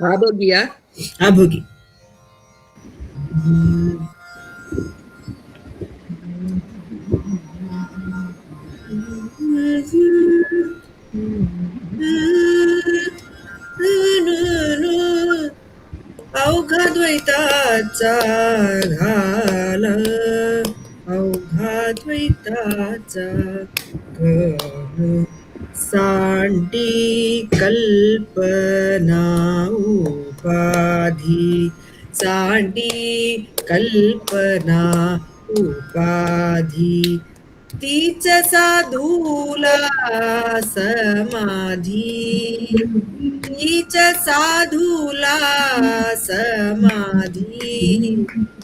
ஆபோகியா? ஆபோகி. अवघाद्वैताचा घाल अवघाद्वैताचा घाल सांडी कल्पना उपाधी सांडी कल्पना उपाधी तीच साधूला समाधी तीच साधूला समाधी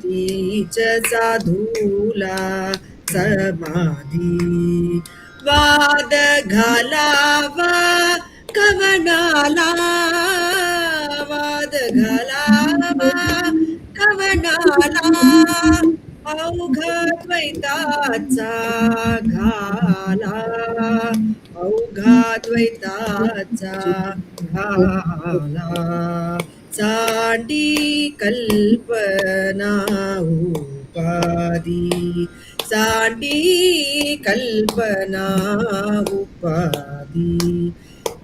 तीच साधूला समाधी वाद घालावा कवनाला वाद घालावा कवनाला अवघाद्वैताचा घाला अवघाद्वैताचा घाला सांडी कल्पना उपाधी सांडी कल्पना उपाधी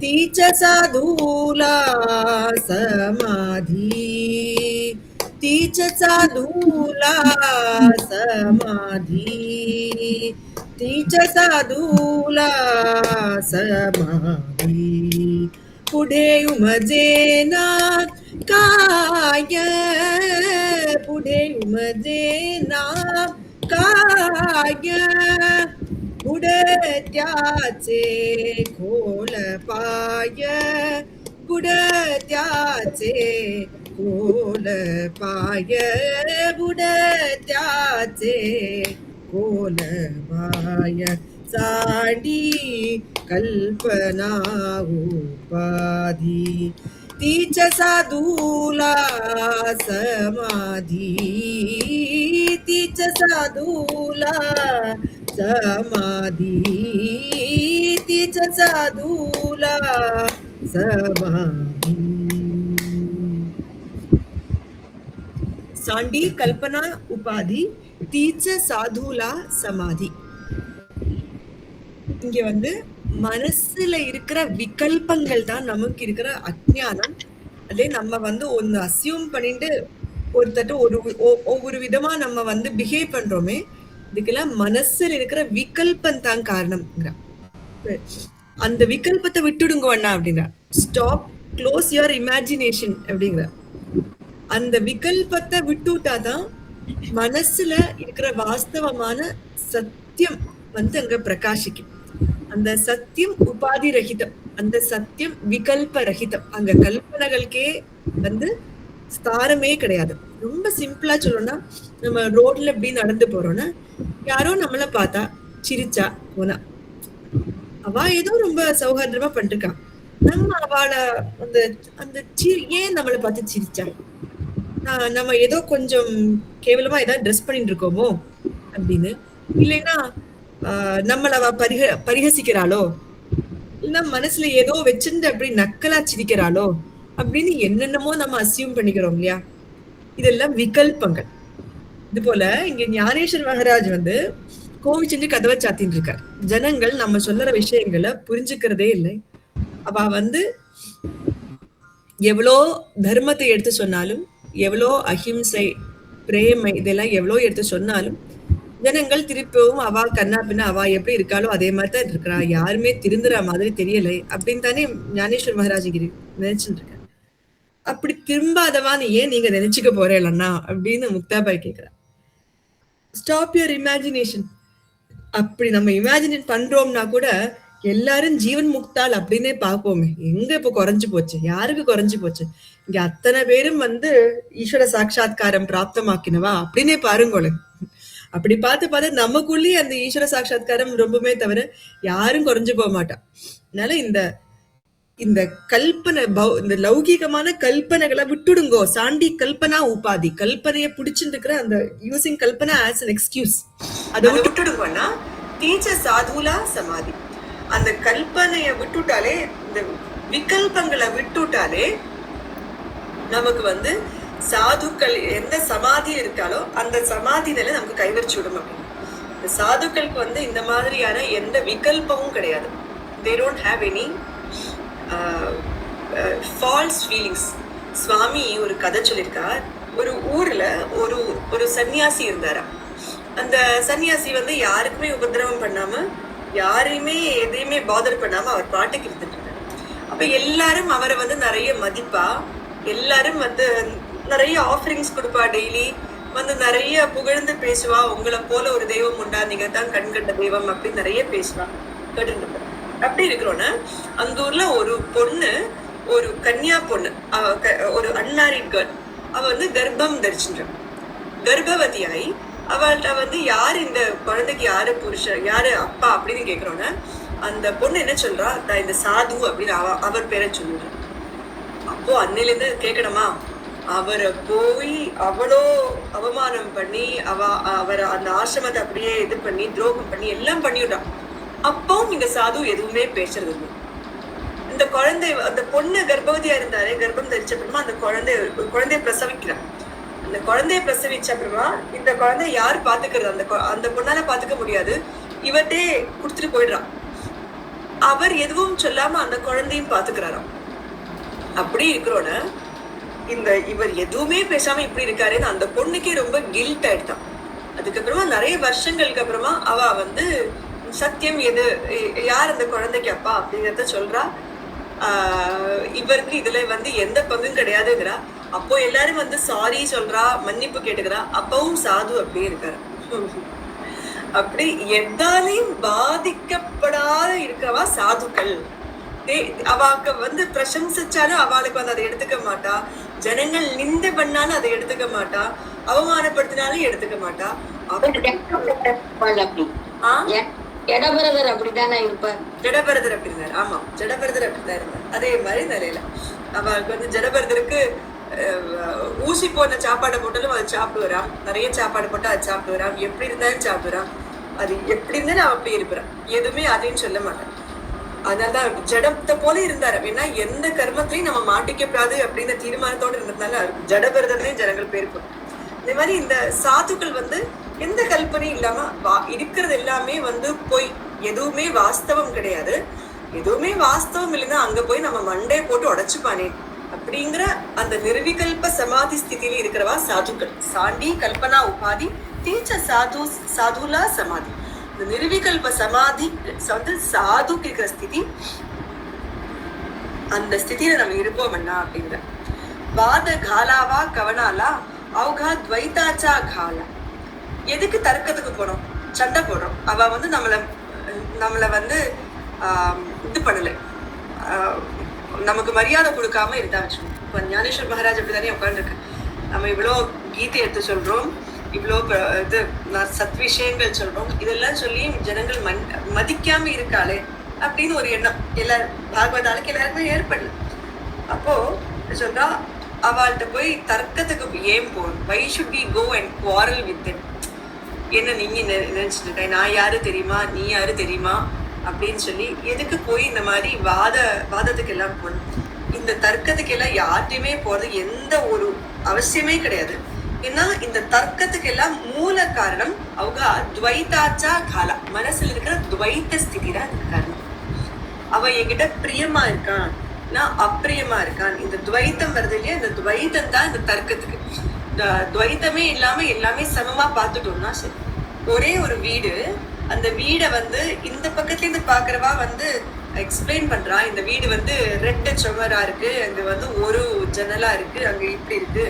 तीच साधूला समाधी तीच साधूला समाधी तीच साधूला समाधी पुढे उमजेना काय पुढे उमजेना काय बुडत्याचे खोल पाय बुडत्याचे खोल पाय बुडत्याचे खोल पाय सांडी कल्पना उपाधी तीच साधूला समाधी तीच साधूला समाधी तीच साधूला समाधी சாண்டி கல்பனா உபாதி தீச்ச சாதுலா சமாதி. இங்க வந்து மனசுல இருக்கிற விகல்பங்கள் தான் நமக்கு இருக்கிற அஜ்ஞானம். அதே நம்ம வந்து ஒன்னு அசியூம் பண்ணிட்டு ஒருத்தட்ட ஒவ்வொரு விதமா நம்ம வந்து பிஹேவ் பண்றோமே, இதுக்கெல்லாம் மனசுல இருக்கிற விகல்பம் தான் காரணம். அந்த விகல்பத்தை விட்டுடுங்க வேண்டாம் அப்படிங்கிற ஸ்டாப் க்ளோஸ் யுவர் இமேஜினேஷன் அப்படிங்கிற அந்த விகல்பத்தை விட்டுட்டாதான் மனசுல இருக்கிற வாஸ்தவமான சத்தியம் வந்து அங்க பிரகாசிக்கும். அந்த சத்தியம் உபாதி ரஹிதம், அந்த சத்தியம் விகல்ப ரஹிதம். அங்க கல்பனைகளுக்கே வந்து ஸ்தானமே கிடையாது. ரொம்ப சிம்பிளா சொல்லணும்னா, நம்ம ரோட்ல இப்படி நடந்து போறோம்னா யாரோ நம்மள பார்த்தா சிரிச்சா போனா அவ ஏதோ ரொம்ப சௌஹார்தமா பண்ணிருக்கா, நம்ம அவளை அந்த அந்த ஏன் நம்மளை பார்த்து சிரிச்சா, நம்ம ஏதோ கொஞ்சம் கேவலமா ஏதாவது ட்ரெஸ் பண்ணிட்டு இருக்கோமோ அப்படின்னு, இல்லைன்னா நம்மள அவ பரிகசிக்கிறாளோ, இல்ல மனசுல ஏதோ வச்சிருந்து அப்படி நக்கலா சிரிக்கிறாளோ அப்படின்னு என்னென்னமோ நம்ம அசியூம் பண்ணிக்கிறோம் இல்லையா. இதெல்லாம் விகல்பங்கள். இது போல இங்க ஞானேஸ்வர் மகாராஜ் வந்து கோவில் செஞ்சு கதவை சாத்தின்னு இருக்கார். ஜனங்கள் நம்ம சொல்ற விஷயங்களை புரிஞ்சுக்கிறதே இல்லை. அவ வந்து எவ்வளோ தர்மத்தை எடுத்து சொன்னாலும், எவ்வளோ அஹிம்சை பிரேமை இதெல்லாம் எவ்வளோ எடுத்து சொன்னாலும் ஜனங்கள் திருப்பவும் அவ கண்ணா பின்னா அவ எப்படி இருக்காளோ அதே மாதிரி தான் இருக்கிறா, யாருமே திருந்துற மாதிரி தெரியலை அப்படின்னு தானே ஞானேஸ்வர் மகாராஜ் நினைச்சுட்டு இருக்க. அப்படி திரும்பாதவான்னு ஏன் நீங்க நினைச்சுக்க போறேன்னா அப்படின்னு முக்தாபாய் கேட்கிறா. Stop your imagination. அப்படி நம்ம இமேஜினேட் பண்றோம்னா கூட எல்லாரும் ஜீவன் முக்தால் அப்படின்னே பார்ப்போமே, எங்க இப்ப குறைஞ்சு போச்சு, யாருக்கு குறைஞ்சு போச்சு, இங்க அத்தனை பேரும் வந்து ஈஸ்வர சாட்சா்காரம் பிராப்தமாக்கினவா அப்படின்னே பாருங்களே. அப்படி பார்த்து நமக்குள்ளேயே அந்த ஈஸ்வர சாட்சா்காரம் ரொம்பவே தவிர யாரும் குறைஞ்சு போக மாட்டா. அதனால இந்த இந்த கல்பனை இந்த லௌகிகமான கல்பனைகளை விட்டுடுங்கோ. சாண்டி கல்பனா உபாதி, கல்பனையை பிடிச்சிட்டு இருக்கிற அந்த using Kalpana as an excuse, அதை விட்டுடுங்கன்னா தீச்ச சாதுலா சமாதி. அந்த கல்பனையை விட்டுட்டாலே, இந்த விகல்பங்களை விட்டுட்டாலே நமக்கு வந்து சாதுக்கள் எந்த சமாதி இருக்காலோ அந்த சமாதி நிலை நமக்கு கைவரிச்சு விடும். அப்படின்னு இந்த சாதுக்களுக்கு வந்து இந்த மாதிரியான எந்த விகல்பமும் கிடையாது. they don't have any false feelings. சுவாமி ஒரு கதை சொல்லியிருக்கார். ஒரு ஊர்ல ஒரு சன்னியாசி இருந்தாரா. அந்த சன்னியாசி வந்து யாருக்குமே உபதிரவம் பண்ணாம, யாரையுமே எதையுமே பாதர் பண்ணாம அவர் பாட்டுக்கு இருந்துட்டு இருந்தார். அப்ப எல்லாரும் அவரை வந்து நிறைய மதிப்பா, எல்லாரும் வந்து நிறைய ஆஃபரிங்ஸ் கொடுப்பா, டெய்லி வந்து நிறைய புகழ்ந்து பேசுவா. உங்களை போல ஒரு தெய்வம் உண்டா, நீங்க தான் கண்கண்ட தெய்வம் அப்படின்னு நிறைய பேசுவா, கேட்டு. அப்படி இருக்கிறோன்னு அந்த ஊர்ல ஒரு பொண்ணு, ஒரு கன்னியா பொண்ணு, ஒரு அன்மேரிட் கேர்ள், அவ வந்து கர்ப்பம் தரிச்சுட்டான். கர்ப்பவதியாயி அவள்கிட்ட வந்து யாரு இந்த குழந்தைக்கு யாரு புருஷன், யாரு அப்பா அப்படின்னு கேக்குறோன்னு அந்த பொண்ணு என்ன சொல்றா, இந்த சாது அப்படின்னு அவர் பேரை சொல்லுறான். அப்போ அன்னையிலேருந்து கேட்கணுமா, அவரை போய் அவ்வளோ அவமானம் பண்ணி அவரை அந்த ஆசிரமத்தை அப்படியே இது பண்ணி துரோகம் பண்ணி எல்லாம் பண்ணிவிட்டான். அப்பவும் இந்த சாது எதுவுமே பேசுறது இல்லை. இந்த குழந்தை, அந்த பொண்ணு கர்ப்பவதியா இருந்தாரு, கர்ப்பம் தரிச்ச அப்புறமா அந்த குழந்தைய பிரசவிக்கிறான். அந்த குழந்தைய பிரசவிச்ச அப்புறமா இந்த குழந்தை யார் பாத்துக்கிறது, அந்த பொண்ணால பாத்துக்க முடியாது, இவர்கிட்டே குடுத்துட்டு போயிடுறான். அவர் எதுவும் சொல்லாம அந்த குழந்தையும் பாத்துக்கிறாராம். அப்படி இருக்கிறோன்னு இவர் எதுவுமே பேசாம இப்படி இருக்காருன்னு அந்த பொண்ணுக்கே ரொம்ப கில்ட் ஆயிடுதான். அதுக்கப்புறமா நிறைய வருஷங்களுக்கு அப்புறமா அவ வந்து சத்தியம் எது, யார் அந்த குழந்தைக்கு அப்பா அப்படிங்கிறத சொல்றா. இவருக்கு இதுல வந்து எந்த பங்கும் கிடையாதுங்கிறா. அப்போ எல்லாரும் வந்து சாரி சொல்றா, மன்னிப்பு கேட்டுக்கிறா. அப்பவும் சாது அப்படியே இருக்காரு. அப்படி எதாலையும் பாதிக்கப்படாத இருக்கவா சாதுக்கள். அவக்கு வந்து பிரசம்சிச்சாலும் அவளுக்கு வந்து அதை எடுத்துக்க மாட்டா, ஜனங்கள் நிந்தை பண்ணாலும் அதை எடுத்துக்க மாட்டா, அவமானப்படுத்தினாலும் எடுத்துக்க மாட்டா. ஜடபரதர் அப்படித்தானே இருப்பார். ஜடபரதர் அப்படி இருந்தாரு. ஆமா, ஜடபரதர் அப்படிதான் இருந்தார். அதே மாதிரி நிலையில அவளுக்கு வந்து ஜடபரதருக்கு ஊசி போன சாப்பாடை போட்டாலும் அதை சாப்பிடுவாராம், நிறைய சாப்பாடு போட்டா அதை சாப்பிடுவாராம், எப்படி இருந்தாலும் சாப்பிடுறான். அது எப்படி இருந்தாலும் அவன் அப்படி இருப்பான், எதுவுமே அதையும் சொல்ல மாட்டான். அதனாலதான் ஜடத்தை போல இருந்தாரு. ஏன்னா எந்த கர்மத்திலையும் நம்ம மாட்டிக்கப்படாது அப்படின்ற தீர்மானத்தோடு இருந்ததுனால ஜடபரதர்னே ஜனங்கள் பேர் போடும். இந்த மாதிரி இந்த சாதுக்கள் வந்து எந்த கல்பனையும் இல்லாம இருக்கிறது எல்லாமே வந்து போய், எதுவுமே வாஸ்தவம் கிடையாது. எதுவுமே வாஸ்தவம் இல்லைன்னா அங்க போய் நம்ம மண்டே போட்டு உடைச்சுப்பானே அப்படிங்கிற அந்த நிர்விகல்ப சமாதி ஸ்திதியில இருக்கிறவா சாதுக்கள். சாண்டி கல்பனா உபாதி தீச்ச சாதுலா சமாதி. இந்த நிர்விகல்ப சமாதி வந்து சாதுக்கு இருக்கிற ஸ்திதி, அந்த ஸ்திதியில நம்ம இருப்போம்னா அப்படிங்கிற வாத காலாவா கவனாலா அவகா துவைதாச்சா காலா. எதுக்கு தர்க்கத்துக்கு போறோம், சண்டை போடுறோம். அவ வந்து நம்மள வந்து இது பண்ணலை, நமக்கு மரியாதை கொடுக்காம இருந்தா வச்சுக்கோங்க. இப்போ ஞானேஸ்வர் மகாராஜ் அப்படித்தானே உட்காந்துருக்கு. நம்ம இவ்வளோ கீதை எடுத்து சொல்றோம், இவ்வளோ இது சத் விஷயங்கள் சொல்றோம், இதெல்லாம் சொல்லி ஜனங்கள் மதிக்காம இருக்காளே அப்படின்னு ஒரு எண்ணம் எல்லாரும் பாகவதாளுக்கு எல்லாருக்குமே ஏற்படல. அப்போ சொல்றா, அவள்கிட்ட போய் தர்க்கத்துக்கு ஏன் போகணும், why should we go and quarrel with them. என்ன நீங்க நினைச்சிட்டு இருக்க, நான் யாரு தெரியுமா, நீ யாரு தெரியுமா அப்படின்னு சொல்லி எதுக்கு போய் இந்த மாதிரி வாதத்துக்கு எல்லாம் போகணும். இந்த தர்க்கத்துக்கு எல்லாம் யார்ட்டையுமே போறது எந்த ஒரு அவசியமே கிடையாது. ஏன்னா இந்த தர்க்கத்துக்கு எல்லாம் மூல காரணம் அவங்க துவைதாச்சா காலா, மனசுல இருக்கிற துவைத்த ஸ்திதி தான் அதுக்கு காரணம். அவ என்கிட்ட பிரியமா இருக்கான், நான் அப்பிரியமா இருக்கான். இந்த துவைத்தம் வருது இல்லையா, இந்த துவைத்தம் தான் இந்த தர்க்கத்துக்கு. இந்த துவைத்தமே இல்லாம எல்லாமே சமமா பார்த்துட்டோம்னா சரி. ஒரே ஒரு வீடு, அந்த வீடை வந்து இந்த பக்கத்துல இருந்து பாக்குறவா வந்து எக்ஸ்பிளைன் பண்றா, இந்த வீடு வந்து ரெண்டு சுவரா இருக்கு, அங்க வந்து ஒரு ஜன்னலா இருக்கு, அங்க இப்படி இருக்கு.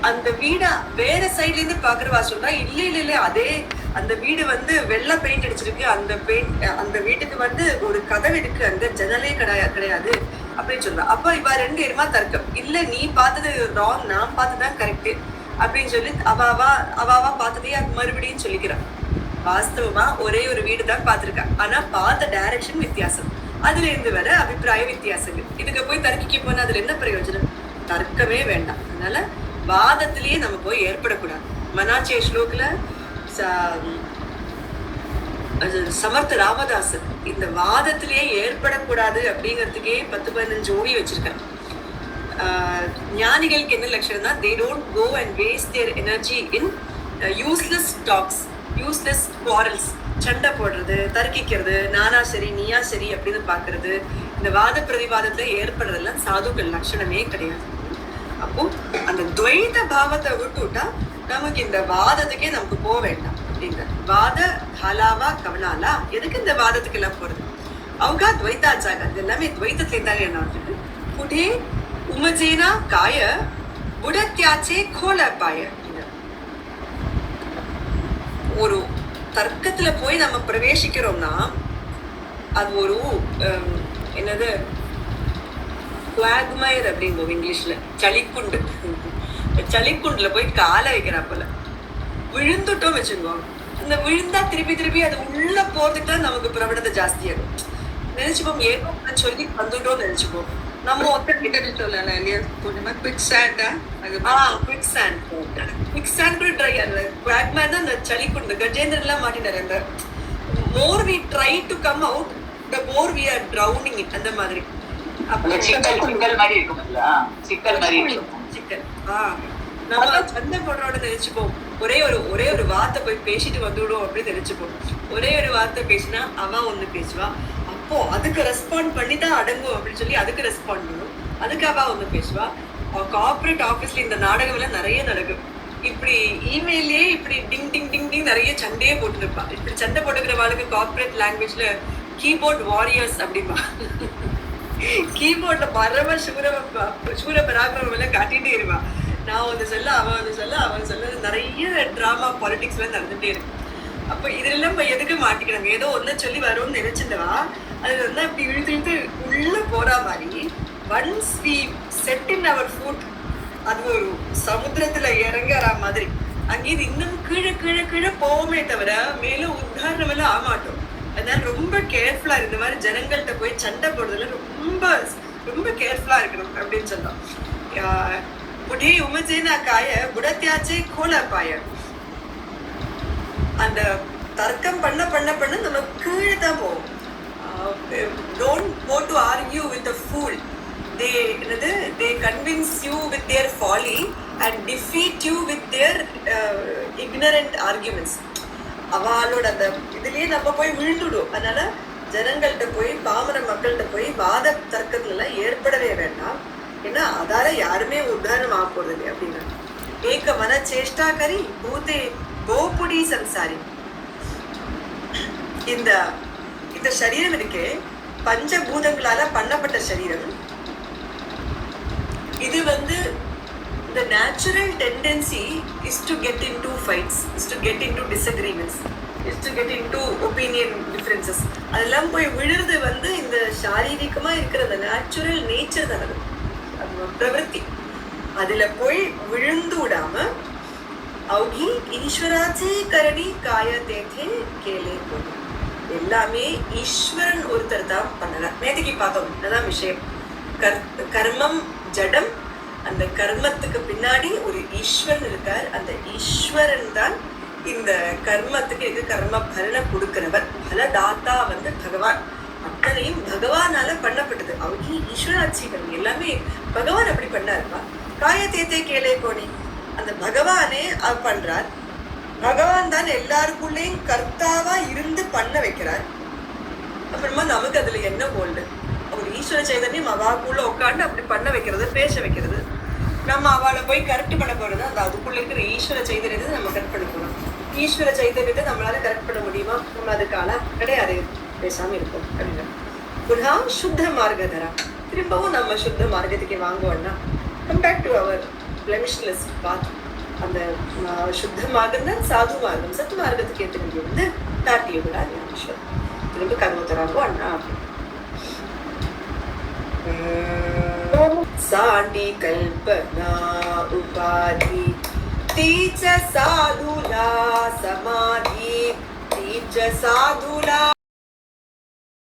அந்த வீடை வேற சைட்ல இருந்து பாக்குறவா சொல்றா, இல்ல அதே அந்த வீடு வந்து வெள்ளை பெயிண்ட் அடிச்சிருக்கு, அந்த வீட்டுக்கு வந்து ஒரு கதவு இருக்கு, அந்த ஜன்னலே கிடையாது அப்படின்னு சொல்றா. அப்ப இவ ரெண்டு பேருமா தர்க்கம், இல்ல நீ பார்த்தது ராங், நான் பார்த்ததுதான் கரெக்ட் அப்படின்னு சொல்லி அவாவா பார்த்ததே அது மறுபடியும் சொல்லிக்கிறான். வாஸ்தவமா ஒரே ஒரு வீடு தான் பார்த்திருக்கா, ஆனா பார்த்த டைரக்ஷன் வித்தியாசம். அதுல இருந்து வர அபிப்பிராய வித்தியாசங்கள். இதுக்கு போய் தர்க்கிக்க போனா அதுல என்ன பிரயோஜனம்? தர்க்கமே வேண்டாம். அதனால வாதத்திலேயே நம்ம போய் ஏற்படக்கூடாது. மனாச்சே ஸ்லோக்ல சமர்த்த ராமதாசன் இந்த வாதத்திலேயே ஏற்படக்கூடாது அப்படிங்கிறதுக்கே 10-15 ஓடி வச்சிருக்காங்க. ஞானிகளுக்கு என்ன லட்சணம்னா, they don't go and waste their energy in useless talks, useless quarrels. சண்டை போடுறது, தர்க்கிக்கிறது, நானா சரி நீயா சரி அப்படின்னு பாக்குறது, இந்த வாத பிரதிவாதத்துல ஏற்படுறதெல்லாம் சாதுக்கள் லட்சணமே கிடையாது. அப்போ அந்த துவைத பாவத்தை விட்டுட்டா நமக்கு இந்த வாதத்துக்கே நமக்கு போக வேண்டாம். அப்படிங்கிற வாத ஹாலாவா கவனாலா, எதுக்கு இந்த வாதத்துக்கு எல்லாம் போறது? அவங்க துவைத்தாச்சாக, அது எல்லாமே துவைத்தத்துல தானே என்ன வந்துட்டு புடே உமஜேனா காய புடத்யாச்சே கோல பாய. ஒரு தர்க்கத்துல போய் நம்ம பிரவேசிக்கிறோம்னா அது ஒரு என்னது குவாக்மயர் அப்படிங்கும் இங்கிலீஷ்ல, சளிக்குண்டு. சளிக்குண்டுல போய் காலை வைக்கிறாப்பல விழுந்துட்டோம் வச்சுக்கோ, இந்த விழுந்தா திருப்பி திருப்பி அது உள்ள போறதுக்கு தான் நமக்கு பிரபலத்தை ஜாஸ்தியாகும். நினைச்சுப்போம் ஏதோ சொல்லி வந்துட்டோம் நினைச்சுப்போம். நம்ம சொல்லலாம் இல்லையா, கொஞ்சமா குவிக் சாண்டா, குவிக் சாண்ட் கூட ட்ரை. அந்த குவாக்மயர் தான் அந்த சளிக்குண்டு. கஜேந்திரன் எல்லாம் மாட்டினாரு. அந்த more we try to come out, the more we are drowning it. அந்த மாதிரி நம்ம சண்டை போடுறோட நினைச்சுப்போம். ஒரே ஒரு வார்த்தை போய் பேசிட்டு வந்துவிடும் அப்படின்னு நினைச்சுப்போம். ஒரே ஒரு வார்த்தை பேசினா அவன் ஒண்ணு பேசுவா, அப்போ அதுக்கு ரெஸ்பாண்ட் பண்ணிதான் அடங்கும் அப்படின்னு சொல்லி அதுக்கு ரெஸ்பாண்ட் பண்ணும். அதுக்கு அவ ஒண்ணு பேசுவா. கார்பரேட் ஆபீஸ்ல இந்த நாடகம் எல்லாம் நிறைய நடக்கும். இப்படி இமெயிலே இப்படி டிங் டிங் டிங் டிங் நிறைய சண்டையே போட்டு இருப்பா. இப்படி சண்டை போட்டுக்கிறவாளுக்கு கார்பரேட் லாங்குவேஜ்ல கீபோர்ட் வாரியர்ஸ் அப்படின்பா. கீபோர்ட்ல பரம சூர பராக்கிரமம் எல்லாம் காட்டிட்டே இருவா. நான் வந்து சொல்ல அவன் சொல்ல நிறைய டிராமா பாலிடிக்ஸ் எல்லாம் நடந்துட்டே இருக்கு. அப்ப இதுல நம்ம எதுக்கு மாட்டிக்கிறாங்க? ஏதோ ஒன்னு சொல்லி வரும்னு நினைச்சிருந்தவா அது வந்து அப்படி இழுத்து உள்ள போற மாதிரி once we set in our foot, அது ஒரு சமுத்திரத்துல இறங்குற மாதிரி அங்கேயும் இன்னும் கீழே கீழே கீழே போவோமே தவிர மேலும் உதாரணம் எல்லாம் ஆமாட்டோம். அதனால ரொம்ப கேர்ஃபுல்லா இந்த மாதிரி ஜனங்கள்கிட்ட போய் சண்டை போடுறதுல ரொம்ப ரொம்ப கேர்ஃபுல்லா இருக்கணும் அப்படின்னு சொன்னோம். புடே உமஜேனா காய புடத்தியாச்சே கோல பாய. அந்த தர்க்கம் பண்ண பண்ண பண்ண நம்ம கீழே தான் போவோம். Don't go to argue with a fool. They convince you with their folly and defeat you with their ignorant arguments. அவளோட அந்த இதுலயே நம்ம போய் விழுந்துடும். அதனால ஜனங்கள்கிட்ட போய் பாமர மக்கள்கிட்ட போய் வாத தர்க்கத்துல எல்லாம் ஏற்படவே வேண்டாம். ஏன்னா அதால யாருமே உதாரணம் ஆக போறது இல்லை அப்படின்னா. ஏக மன சேஷ்டா கரி பூதே போபுடி சம்சாரி. இந்த சரீரம் இருக்கு பஞ்சபூதங்களால பண்ணப்பட்ட சரீரம். இது வந்து the natural tendency is to get into fights, is to get into disagreements, is to get into opinion differences. அதெல்லாம் போய் விழுறது வந்து இந்த சாரீரிகமா இருக்கிற அந்த நேச்சுரல் நேச்சர் தான், அது பிரவೃತ್ತಿ. அதுல போய் விழுந்து விடாம அவுகி ஈஸ்வராச்சே கரணி காய தேத்தே கேலே போகும். எல்லாமே ஈஸ்வரன் ஒருத்தர் தான் பண்ணலாம். நேற்றுக்கு பார்த்தோம், அதுதான் விஷயம். கர்மம் ஜடம், அந்த கர்மத்துக்கு பின்னாடி ஒரு ஈஸ்வரன் இருக்கார். அந்த ஈஸ்வரன் தான் இந்த கர்மத்துக்கு கர்ம பலனை கொடுக்கிறவர். பலதாத்தா வந்து பகவான். அத்தனையும் பகவானால பண்ணப்பட்டது. அவருக்கு ஈஸ்வராட்சிகள் எல்லாமே பகவான் அப்படி பண்ணாருப்பா. காய தேத்தே கேளே கோணி, அந்த பகவானே அவர் பண்றார். பகவான் தான் எல்லாருக்குள்ளேயும் கர்த்தாவா இருந்து பண்ண வைக்கிறார். அப்புறமா நமக்கு அதுல என்ன போல்டு? ஒரு ஈஸ்வர சைதன்யம் அவாக்குள்ள உட்காந்து அப்படி பண்ண வைக்கிறது, பேச வைக்கிறது. நம்ம அவளை போய் கரெக்ட் பண்ண போறது. அந்த அதுக்குள்ள இருக்கிற ஈஸ்வர சைதன்யத்தை நம்ம கரெக்ட் பண்ண போறோம். ஈஸ்வர சைதன்யத்தை நம்மளால கரெக்ட் பண்ண முடியுமா? நம்ம அதுக்கான கிடையாது, பேசாம இருக்கும் அப்படின்னா. புனா சுத்த மார்க்கதரா, திரும்பவும் நம்ம சுத்த மார்க்கத்துக்கு வாங்குவோம்னா கம்பேர் டு அவர் பிளெமிஷ்லெஸ் பாத். அந்த சுத்த மார்க்கம் தான் சாது மார்க்கம். சத்து மார்க்கத்துக்கு ஏற்ற வேண்டிய வந்து தாட்டிய விட ஈஸ்வரன் திரும்ப கர்மத்தராகோ அண்ணா அப்படின்னு. साडी कल्पना उपाधि तीच साधुला समाधि तीच साधुला